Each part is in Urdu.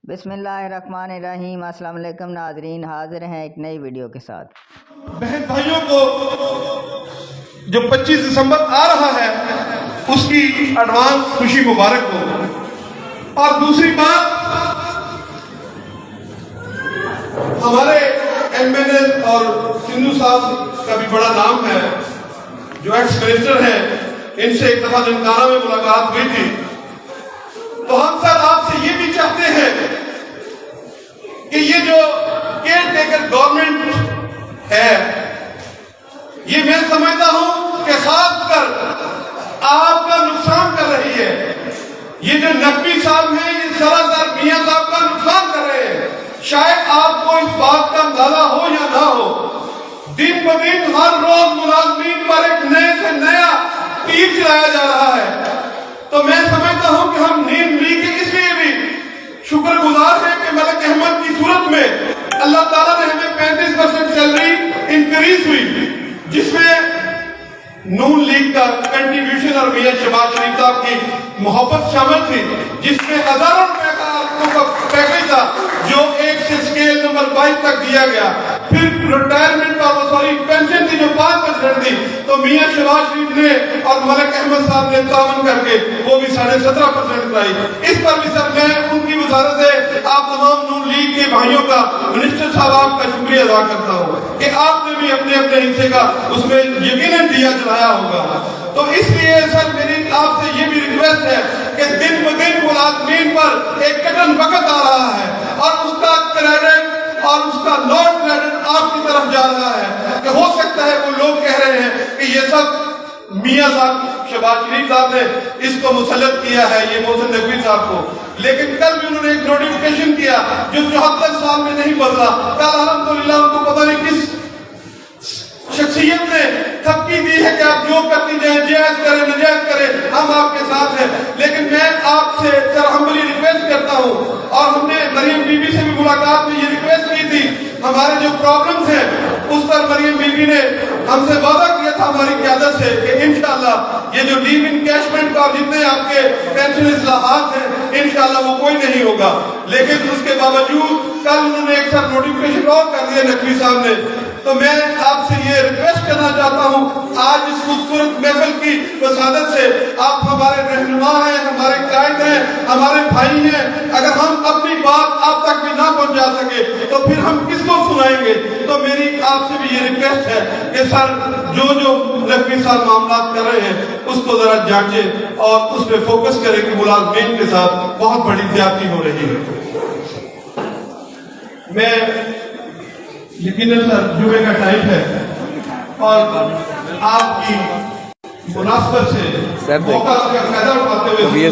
بسم اللہ الرحمن الرحیم۔ السلام علیکم ناظرین، حاضر ہیں ایک نئی ویڈیو کے ساتھ۔ بہن بھائیوں کو جو 25 دسمبر آ رہا ہے اس کی ایڈوانس خوشی مبارک ہو۔ اور دوسری بات، ہمارے ایم این اے اور سندھو صاحب کا بھی بڑا نام ہے جو ایکس منسٹر ہیں، ان سے ایک دفعہ جنکانہ میں ملاقات ہوئی تھی، تو ہم سب آپ سے یہ بھی چاہتے ہیں کہ یہ جو کیئر ٹیکر گورنمنٹ ہے، یہ میں سمجھتا ہوں کہ خاص کر آپ کا نقصان کر رہی ہے۔ یہ جو نقوی صاحب ہیں، یہ سراسر میاں صاحب کا نقصان کر رہے ہیں۔ شاید آپ کو اس بات کا اندازہ ہو یا نہ ہو، دن بدن ہر روز ملازمین پر ایک نئے سے نیا تیر چلایا جا رہا ہے۔ تو میں سمجھتا ہوں کہ ہم نیم لیگ کے اس لیے بھی شکر گزار ہیں کہ ملک احمد کی صورت میں اللہ تعالیٰ نے ہمیں 35% سیلری انکریز ہوئی، جس میں نون لیگ کا کنٹریبیوشن اور میاں شہباز شریف صاحب کی محبت شامل تھی، جس میں ہزاروں روپے کا پیکیج تھا جو 1 سے اسکیل نمبر 22 تک دیا گیا۔ پھر ریٹائرمنٹ کا پینشن تھی جو 5% تھی، تو میاں شہباز شریف نے اور ملک احمد صاحب نے تعاون کر کے وہ بھی 17.5% کرائی۔ اس پر بھی سر میں ان کی وزارت سے آپ تمام نون لیگ کے بھائیوں کا، منسٹر صاحب آپ کا شکریہ ادا کرتا ہوں کہ آپ نے بھی اپنے اپنے حصے کا اس میں یقیناً دیا چلایا ہوگا۔ تو اس لیے سر میری آپ سے یہ بھی ریکویسٹ ہے کہ دن بدن ملازمین پر ایک کٹن وقت آ رہا ہے اور اس کا کریڈٹ اور اس کا نوٹ کریڈٹ آپ کی طرف جا رہا ہے کہ ہو سکتا ہے وہ لوگ کہہ رہے ہیں کہ یہ سب میاں صاحب شہباز شریف صاحب نے اس کو مسلط کیا ہے، یہ محسن نقوی صاحب کو، لیکن کل بھی انہوں نے ایک نوٹیفیکیشن کیا جو 74 سال میں نہیں بدلا۔ کل الحمدللہ ان کو پتہ نہیں کس شخصیت نے تھپکی دی ہے کہ آپ جو کرتی جائیں، جائز کریں نجائز کریں، ہم آپ کے ساتھ ہیں۔ لیکن میں آپ سے سر ہمبلی ریکویسٹ کرتا ہوں، اور ہم نے مریم بی بی سے بھی ملاقات میں یہ ریکویسٹ کی تھی، ہمارے جو پرابلمز ہیں اس پر مریم بی بی نے ہم سے وعدہ کیا تھا ہماری قیادت سے کہ انشاءاللہ یہ جو ڈیپ انکیشمنٹ اور جتنے آپ کے پینشن اصلاحات ہیں انشاءاللہ وہ کوئی نہیں ہوگا۔ لیکن اس کے باوجود کل انہوں نے ایک سر نوٹیفیکیشن اور کر دیا نقوی صاحب نے۔ تو میں آپ سے یہ ریکویسٹ کرنا چاہتا ہوں، آج اس خوبصورت محفل کی وسادت سے آپ ہمارے رہنما ہیں، ہمارے قائد ہیں، ہمارے بھائی ہیں، اگر ہم اپنی بات آپ تک بھی نہ پہنچا سکے تو پھر ہم کس کو سنائیں گے؟ تو میری آپ سے بھی یہ ریکویسٹ ہے کہ سر جو نقوی صاحب معاملات کر رہے ہیں اس کو ذرا جانچیں اور اس پہ فوکس کریں کہ ملازمین کے ساتھ بہت بڑی زیادتی ہو رہی ہے۔ میں یقیناً سر جمعے کا ٹائم ہے اور آپ کی مناسبت سے موقع کا فائدہ اٹھاتے ہوئے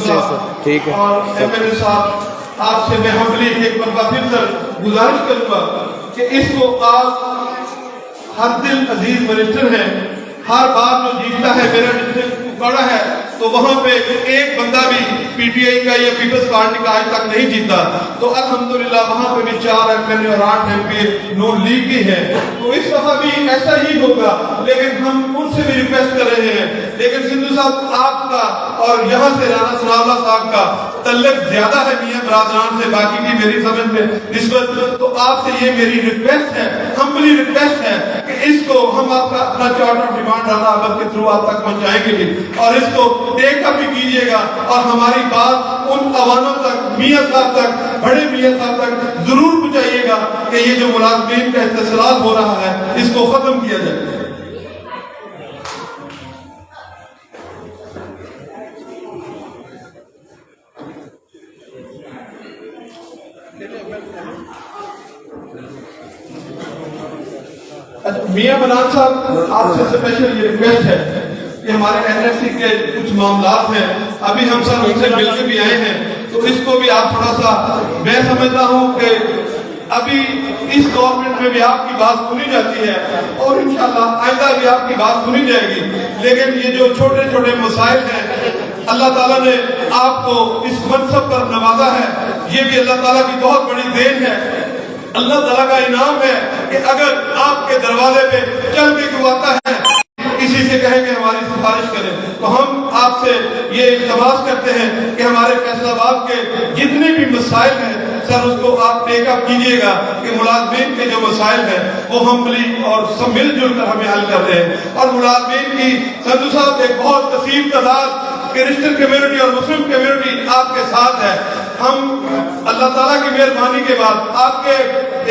اور ایم این اے صاحب آپ سے میں ہمبلی ایک مرتبہ پھر سر گزارش کروں گا کہ اس کو آپ ہر دل عزیز منسٹر ہیں، ہر بار جو جیتتا ہے میرا ڈسٹرکٹ بڑا ہے تو وہاں پہ ایک بندہ بھی پی ٹی آئی کا یا پیپلز پارٹی کا آج تک نہیں جیتا، تو الحمدللہ وہاں پہ بھی 4 ایم این اے اور 8 ایم پی نون لیگ کی ہیں، تو اس دفعہ بھی ایسا ہی ہوگا۔ لیکن ہم ان سے بھی ریکویسٹ کر رہے ہیں، لیکن سندھو صاحب آپ کا اور یہاں سے رانا ثناء اللہ صاحب کا تعلق زیادہ ہے میاں برادران سے باقی کی میری سمجھ میں نسبت، تو آپ سے یہ میری ریکویسٹ ہے، ہمبلی ریکویسٹ ہے کہ اس کو ہم آپ کا اپنا chart of demand Rana Ahmed کے تھرو آپ تک پہنچائیں گے اور اس کو ٹیک اپ بھی کیجیے گا، اور ہماری بات ان عوانوں تک، میاں صاحب تک، بڑے میاں صاحب تک ضرور پہنچائیے گا کہ یہ جو ملازمین کا استحصال ہو رہا ہے اس کو ختم کیا جائے۔ میاں منان صاحب آپ سے اسپیشل یہ ریکویسٹ ہے کہ ہمارے این ایف سی کے کچھ معاملات ہیں، ابھی ہم سب ان سے مل کے بھی آئے ہیں، تو اس کو بھی آپ تھوڑا سا، میں سمجھتا ہوں کہ ابھی اس گورنمنٹ میں بھی آپ کی بات سنی جاتی ہے اور انشاءاللہ آئندہ بھی آپ کی بات سنی جائے گی، لیکن یہ جو چھوٹے چھوٹے مسائل ہیں اللہ تعالیٰ نے آپ کو اس منصب پر نوازا ہے، یہ بھی اللہ تعالیٰ کی بہت بڑی دین ہے، اللہ تعالیٰ کا انعام ہے کہ اگر آپ کے دروازے پہ چل کے کوئی آتا ہے کسی سے کہیں کہ ہماری سفارش کریں، تو ہم آپ سے یہ التماس کرتے ہیں کہ ہمارے فیصل آباد کے جتنے بھی مسائل ہیں سر اس کو آپ ٹیک اپ کیجئے گا کہ ملازمین کے جو مسائل ہیں وہ ہمبلی اور سب مل جل کر ہمیں حل کرتے ہیں. اور ملازمین کی سندھو صاحب ایک بہت کثیر تعداد کرسچن کمیونٹی اور مسلم کمیونٹی آپ کے ساتھ ہے. ہم اللہ تعالیٰ کی مہربانی کے بعد آپ کے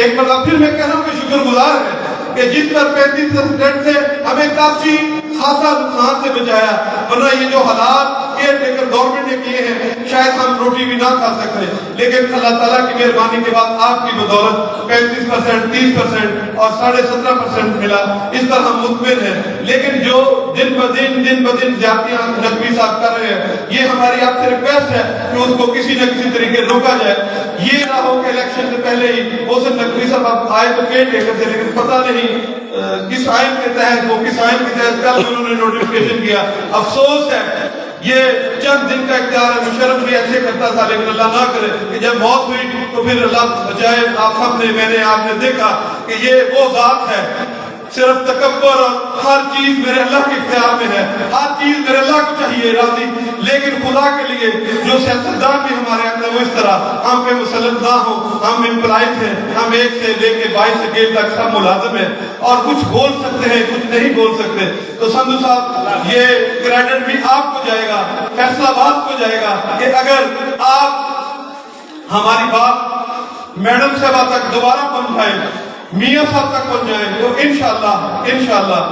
ایک مرتبہ پھر میں کہہ رہا ہوں کہ شکر گزار ہیں کہ جس پر 35% سے ہمیں کافی خاصا نقصان سے بچایا, ورنہ یہ جو حالات کیئر ٹیکر گورنمنٹ نے کیے ہیں شاید ہم روٹی بھی نہ کھا سکتے. لیکن اللہ تعالیٰ کی مہربانی کے بعد آپ کی بدولت 35%, 30% اور 17.5% ملا, اس پر ہم مطمئن ہیں. لیکن جو دن بدن زیادتیاں نقوی صاحب کر رہے ہیں, یہ ہماری آپ سے ریکویسٹ ہے کہ اس کو کسی نہ کسی طریقے روکا جائے. یہ نہ ہو کہ الیکشن سے پہلے ہی محسن نقوی صاحب آئے تو کیئر ٹیکر سے, لیکن پتہ نہیں کس آئین کے تحت وہ کس آئین کے تحت کل انہوں نے نوٹیفکیشن کیا. افسوس ہے, یہ چند دن کا اختیار ہے. مشرف بھی ایسے کرتا تھا, لیکن اللہ نہ کرے کہ جب موت ہوئی تو پھر اللہ بچائے. آپ سب نے, میں نے, آپ نے دیکھا کہ یہ وہ ذات ہے, صرف تکبر اور ہر چیز میرے اللہ کے اختیار میں ہے, ہر چیز میرے اللہ کو چاہیے راضی. لیکن خدا کے لیے جو سیاستدان بھی ہمارے اندر وہ اس طرح ہم پہ مسلط نہ ہو. ہم امپلائز ہیں, ہم 1 سے لے کے 22 گیٹ تک سب ملازم ہیں اور کچھ بول سکتے ہیں کچھ نہیں بول سکتے. تو سندھو صاحب یہ کریڈٹ بھی آپ کو جائے گا, فیصلہ آباد کو جائے گا کہ اگر آپ ہماری بات میڈم صاحبہ تک دوبارہ پہنچائیں, میاں صاحب تک پہنچ جائیں تو انشاءاللہ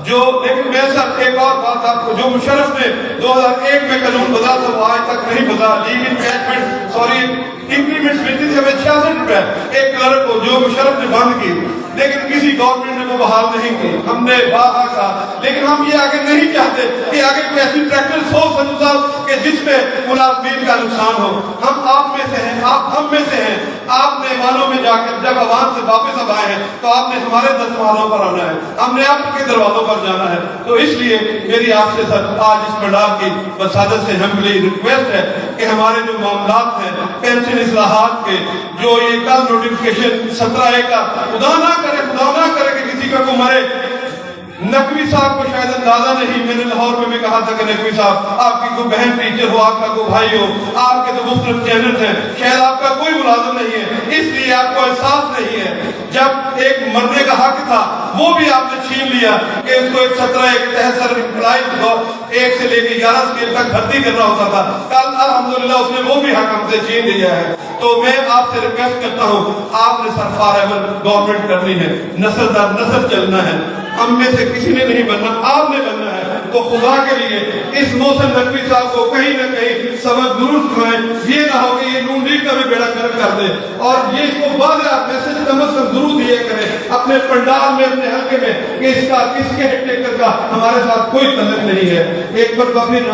جو. لیکن میں سر ایک اور بات آپ کو, جو مشرف نے 2001 میں قانون بدلا تھا وہ آج تک نہیں بدلا. لیگ انکیجمنٹ انکریمنٹس ملتی تھی ہمیں 66 روپے ایک کلرک کو, جو مشرف نے بند کی, لیکن کسی گورنمنٹ نے وہ بحال نہیں کی. ہم نے باہر کہا, لیکن ہم یہ آگے نہیں چاہتے کہ آگے کوئی ایسی پریکٹس ہو سندھو صاحب کہ جس میں ملازمین کا نقصان ہو. ہم آپ میں سے ہیں, آپ ہم میں سے ہیں. آپ نے مالوں میں جا کر جب عوام سے واپس اب آئے ہیں تو آپ نے ہمارے دستمالوں پر آنا ہے, ہم نے آپ کے دروازوں پر جانا ہے. تو اس لیے میری آپ سے سر آج اس پنڈال کی وسادت سے ہمبلی ریکویسٹ ہے کہ ہمارے جو معاملات ہیں پینشن اصلاحات کے, جو یہ کل نوٹیفکیشن 17 کا, خدا نہ کرے کہ کسی کا کو مرے. نقوی صاحب کو شاید اندازہ نہیں, میں نے لاہور میں بھی کہا تھا کہ نقوی صاحب آپ کی کوئی بہن ٹیچر ہو, آپ کا کوئی بھائی ہو, آپ کے تو مختلف چینلز ہیں, شاید آپ کا کوئی ملازم نہیں ہے, اس لیے آپ کو احساس نہیں ہے. جب ایک مرنے کا حق تھا وہ بھی آپ نے چھین لیا کہ اس کو 17 کے تحت سر امپلائز 1 سے لے کے 11 اسکیل تک بھرتی کرنا ہوتا تھا. کل الحمدللہ اس نے وہ بھی حق ہم سے چھین لیا ہے. تو میں آپ سے ریکویسٹ کرتا ہوں, آپ نے سر فار ایور گورنمنٹ کرنی ہے, نسل در نسل چلنا ہے. ہم میں سے کسی نے نہیں بننا, آپ نے بننا ہے. تو خدا کے لیے اس محسن نقوی صاحب کو کہیں نہ کہیں سبق ضرور سنائیں. یہ نہ ہو کہ یہ نون لیگ کا بھی بیڑا گرک کر دے, اور یہ اس کو واضح میسج کم از کم ضرور دیا کریں اپنے پنڈال میں, اپنے حلقے میں, کہ اس کا کس کے ہیڈ ٹیکر کا ہمارے ساتھ کوئی تعلق نہیں ہے. ایک بار پھر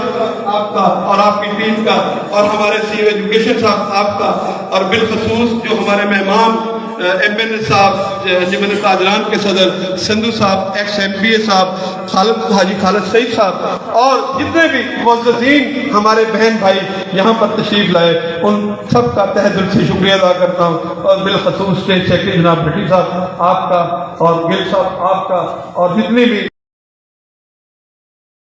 آپ کا اور آپ کی ٹیم کا اور ہمارے سی ایجوکیشن صاحب آپ کا, اور بالخصوص جو ہمارے مہمان MNA صاحب انجمن قادران کے صدر سندھو صاحب, ایکس MPA صاحب حاجی خالد سعید صاحب, اور جتنے بھی معززین ہمارے بہن بھائی یہاں پر تشریف لائے, ان سب کا تہ دل سے شکریہ ادا کرتا ہوں. اور بالخصوص اسٹیٹ سیکرٹری جناب بھٹی صاحب آپ کا, اور گل صاحب آپ کا, اور جتنی بھی